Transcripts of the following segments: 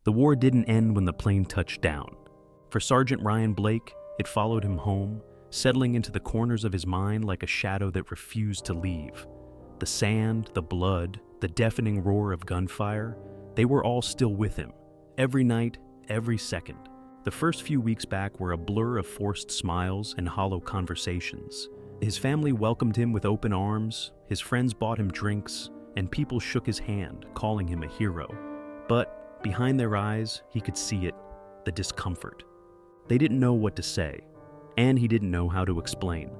The war didn't end when the plane touched down. For Sergeant Ryan Blake, it followed him home, settling into the corners of his mind like a shadow that refused to leave. The sand, the blood, the deafening roar of gunfire, they were all still with him, every night, every second. The first few weeks back were a blur of forced smiles and hollow conversations. His family welcomed him with open arms, his friends bought him drinks, and people shook his hand, calling him a hero. But behind their eyes, he could see it, the discomfort. They didn't know what to say, and he didn't know how to explain.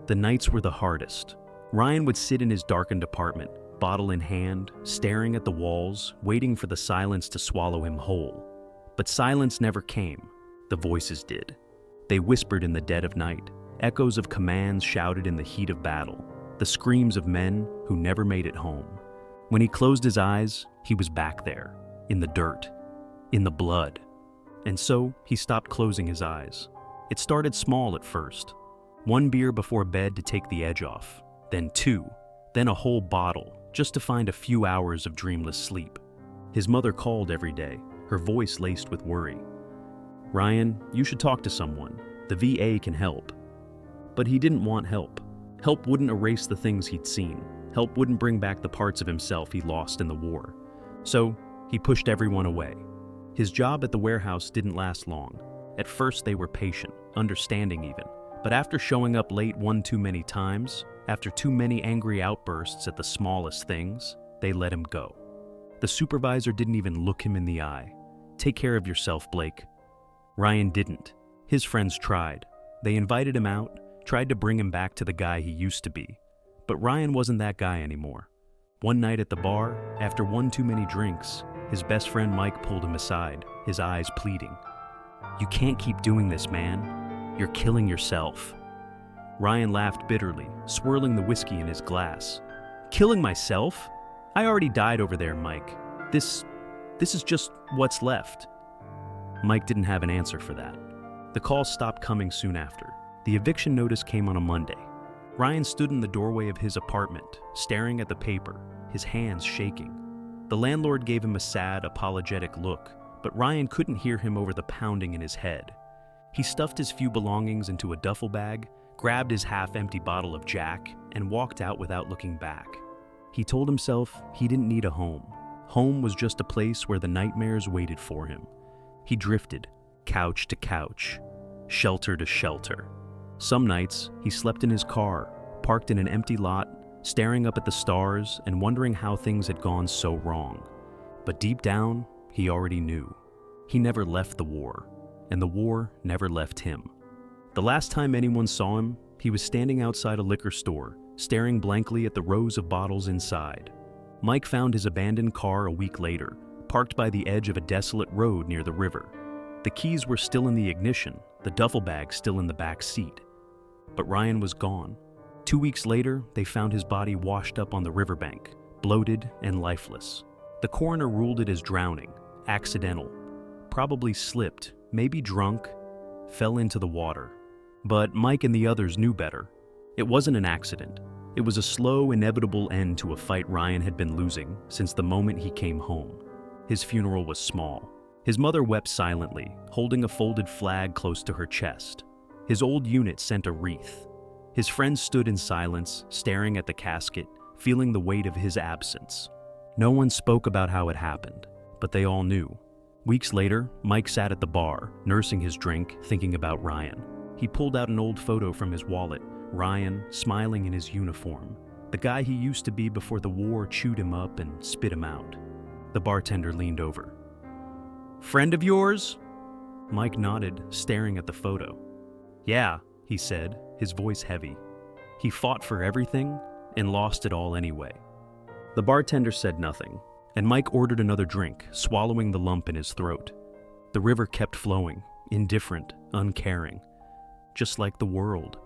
The nights were the hardest. Ryan would sit in his darkened apartment, bottle in hand, staring at the walls, waiting for the silence to swallow him whole. But silence never came. The voices did. They whispered in the dead of night, echoes of commands shouted in the heat of battle, the screams of men who never made it home. When he closed his eyes, he was back there, in the dirt, in the blood. And so he stopped closing his eyes. It started small at first. 1 beer before bed to take the edge off, then 2, then a whole bottle, just to find a few hours of dreamless sleep. His mother called every day, her voice laced with worry. "Ryan, you should talk to someone. The VA can help." But he didn't want help. Help wouldn't erase the things he'd seen. Help wouldn't bring back the parts of himself he lost in the war. So he pushed everyone away. His job at the warehouse didn't last long. At first they were patient, understanding even. But after showing up late one too many times, after too many angry outbursts at the smallest things, they let him go. The supervisor didn't even look him in the eye. "Take care of yourself, Blake." Ryan didn't. His friends tried. They invited him out, tried to bring him back to the guy he used to be. But Ryan wasn't that guy anymore. One night at the bar, after one too many drinks, his best friend Mike pulled him aside, his eyes pleading. "You can't keep doing this, man. You're killing yourself." Ryan laughed bitterly, swirling the whiskey in his glass. "Killing myself? I already died over there, Mike. This is just what's left." Mike didn't have an answer for that. The calls stopped coming soon after. The eviction notice came on a Monday. Ryan stood in the doorway of his apartment, staring at the paper, his hands shaking. The landlord gave him a sad, apologetic look, but Ryan couldn't hear him over the pounding in his head. He stuffed his few belongings into a duffel bag, grabbed his half-empty bottle of Jack, and walked out without looking back. He told himself he didn't need a home. Home was just a place where the nightmares waited for him. He drifted, couch to couch, shelter to shelter. Some nights, he slept in his car, parked in an empty lot, staring up at the stars and wondering how things had gone so wrong. But deep down, he already knew. He never left the war, and the war never left him. The last time anyone saw him, he was standing outside a liquor store, staring blankly at the rows of bottles inside. Mike found his abandoned car a week later, parked by the edge of a desolate road near the river. The keys were still in the ignition, the duffel bag still in the back seat. But Ryan was gone. 2 weeks later, they found his body washed up on the riverbank, bloated and lifeless. The coroner ruled it as drowning, accidental. Probably slipped, maybe drunk, fell into the water. But Mike and the others knew better. It wasn't an accident. It was a slow, inevitable end to a fight Ryan had been losing since the moment he came home. His funeral was small. His mother wept silently, holding a folded flag close to her chest. His old unit sent a wreath. His friends stood in silence, staring at the casket, feeling the weight of his absence. No one spoke about how it happened, but they all knew. Weeks later, Mike sat at the bar, nursing his drink, thinking about Ryan. He pulled out an old photo from his wallet, Ryan smiling in his uniform, the guy he used to be before the war chewed him up and spit him out. The bartender leaned over. "Friend of yours?" Mike nodded, staring at the photo. "Yeah," he said, his voice heavy. "He fought for everything and lost it all anyway." The bartender said nothing, and Mike ordered another drink, swallowing the lump in his throat. The river kept flowing, indifferent, uncaring, just like the world.